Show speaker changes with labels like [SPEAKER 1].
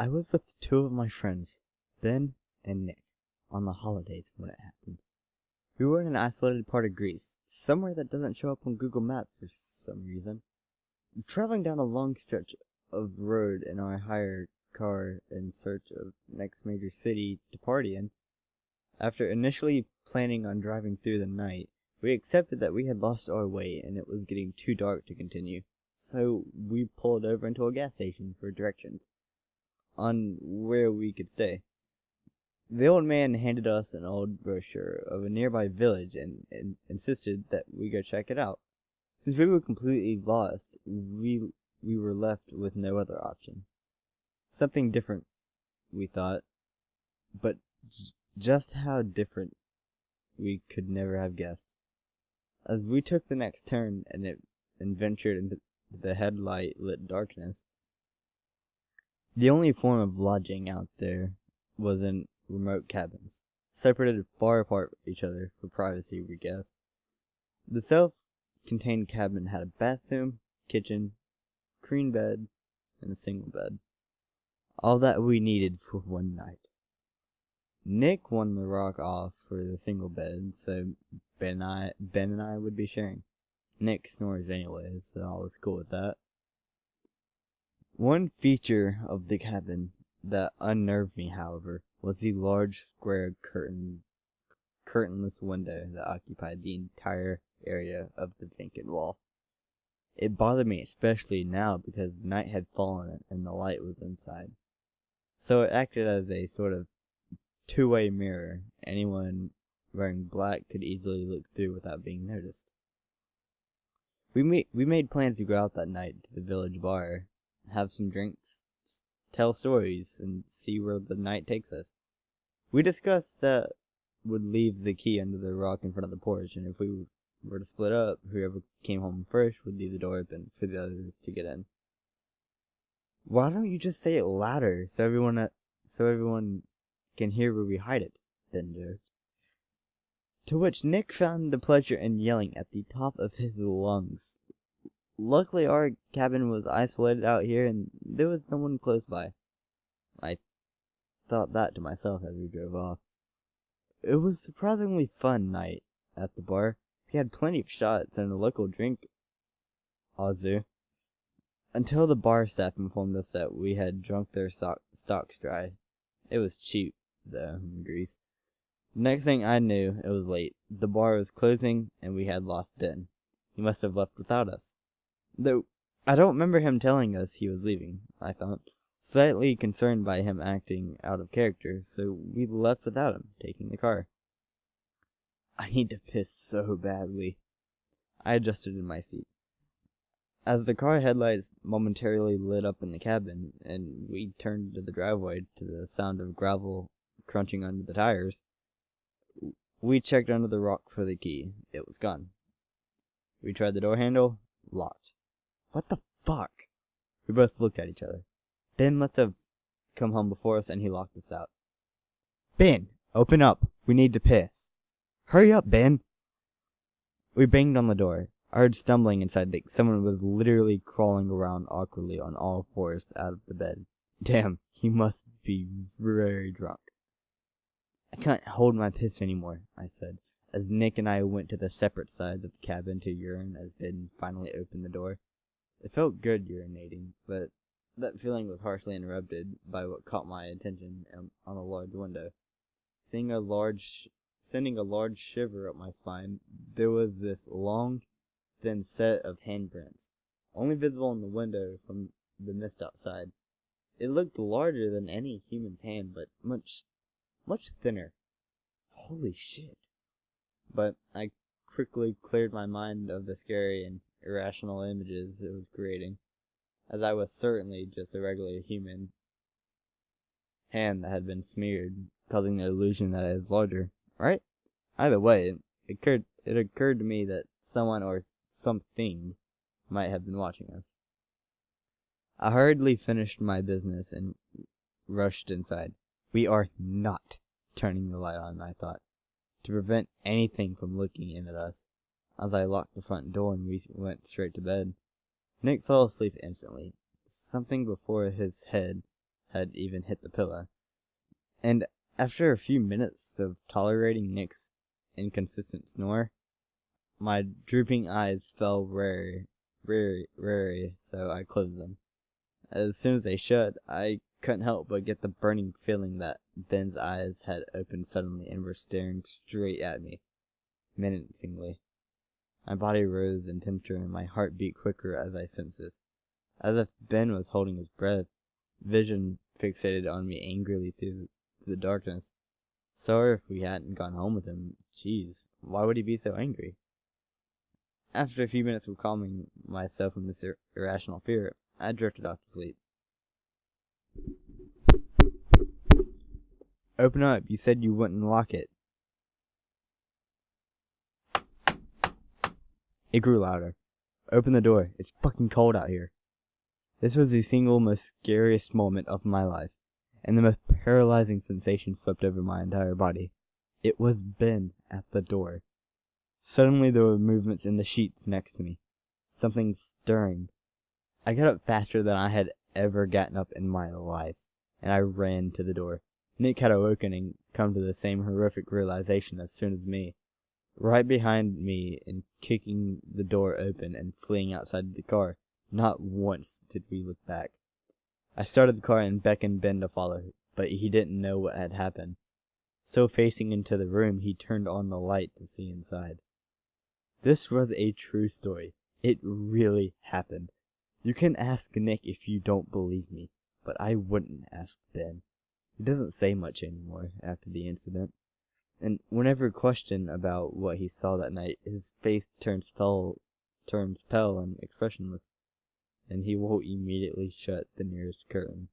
[SPEAKER 1] I was with two of my friends, Ben and Nick, on the holidays when it happened. We were in an isolated part of Greece, somewhere that doesn't show up on Google Maps for some reason. Traveling down a long stretch of road in our hired car in search of next major city to party in. After initially planning on driving through the night, we accepted that we had lost our way and it was getting too dark to continue, so we pulled over into a gas station for directions on where we could stay. The old man handed us an old brochure of a nearby village and insisted that we go check it out. Since we were completely lost, we were left with no other option. Something different, we thought, but just how different we could never have guessed. As we took the next turn and ventured into the headlight-lit darkness, the only form of lodging out there was in remote cabins, separated far apart from each other for privacy, we guessed. The self-contained cabin had a bathroom, kitchen, queen bed, and a single bed. All that we needed for one night. Nick won the rock off for the single bed, so Ben and I would be sharing. Nick snores anyways, so I was cool with that. One feature of the cabin that unnerved me, however, was the large square curtainless window that occupied the entire area of the vacant wall. It bothered me especially now because night had fallen and the light was inside. So it acted as a sort of two-way mirror. Anyone wearing black could easily look through without being noticed. We made plans to go out that night to the village bar, have some drinks, tell stories, and see where the night takes us. We discussed that would leave the key under the rock in front of the porch, and if we were to split up, whoever came home first would leave the door open for the others to get in. Why don't you just say it louder so everyone can hear where we hide it? Ben joked. To which Nick found the pleasure in yelling at the top of his lungs. Luckily, our cabin was isolated out here, and there was no one close by. I thought that to myself as we drove off. It was a surprisingly fun night at the bar. We had plenty of shots and a local drink, Azu, until the bar staff informed us that we had drunk their stocks dry. It was cheap, though, in Greece. The next thing I knew, it was late. The bar was closing, and we had lost Ben. He must have left without us. Though, I don't remember him telling us he was leaving, I thought, slightly concerned by him acting out of character, so we left without him, taking the car. I need to piss so badly. I adjusted in my seat. As the car headlights momentarily lit up in the cabin, and we turned to the driveway to the sound of gravel crunching under the tires, we checked under the rock for the key. It was gone. We tried the door handle. Locked. What the fuck? We both looked at each other. Ben must have come home before us and he locked us out. Ben, open up. We need to piss. Hurry up, Ben. We banged on the door. I heard stumbling inside. Someone was literally crawling around awkwardly on all fours out of the bed. Damn, he must be very drunk. I can't hold my piss anymore, I said, as Nick and I went to the separate sides of the cabin to urine as Ben finally opened the door. It felt good urinating, but that feeling was harshly interrupted by what caught my attention on a large window. Sending a large shiver up my spine, there was this long, thin set of handprints, only visible in the window from the mist outside. It looked larger than any human's hand, but much thinner. Holy shit. But I quickly cleared my mind of the scary and irrational images it was creating, as I was certainly just a regular human hand that had been smeared, causing the illusion that it was larger, right? Either way, it occurred to me that someone or something might have been watching us. I hurriedly finished my business and rushed inside. We are not turning the light on, I thought, to prevent anything from looking in at us. As I locked the front door and we went straight to bed. Nick fell asleep instantly. Something before his head had even hit the pillow. And after a few minutes of tolerating Nick's inconsistent snore, my drooping eyes fell weary, so I closed them. As soon as they shut, I couldn't help but get the burning feeling that Ben's eyes had opened suddenly and were staring straight at me, menacingly. My body rose in temperature and my heart beat quicker as I sensed this. As if Ben was holding his breath, vision fixated on me angrily through the darkness. Sorry if we hadn't gone home with him. Jeez, why would he be so angry? After a few minutes of calming myself from this irrational fear, I drifted off to sleep. Open up, you said you wouldn't lock it. It grew louder. Open the door, it's fucking cold out here. This was the single most scariest moment of my life, and the most paralyzing sensation swept over my entire body. It was Ben at the door. Suddenly there were movements in the sheets next to me. Something stirring. I got up faster than I had ever gotten up in my life, and I ran to the door. Nick had awoken and come to the same horrific realization as soon as me. Right behind me and kicking the door open and fleeing outside the car. Not once did we look back. I started the car and beckoned Ben to follow, but he didn't know what had happened. So facing into the room, he turned on the light to see inside. This was a true story. It really happened. You can ask Nick if you don't believe me, but I wouldn't ask Ben. He doesn't say much anymore after the incident, and whenever questioned about what he saw that night, his face turns pale and expressionless, and he will immediately shut the nearest curtain.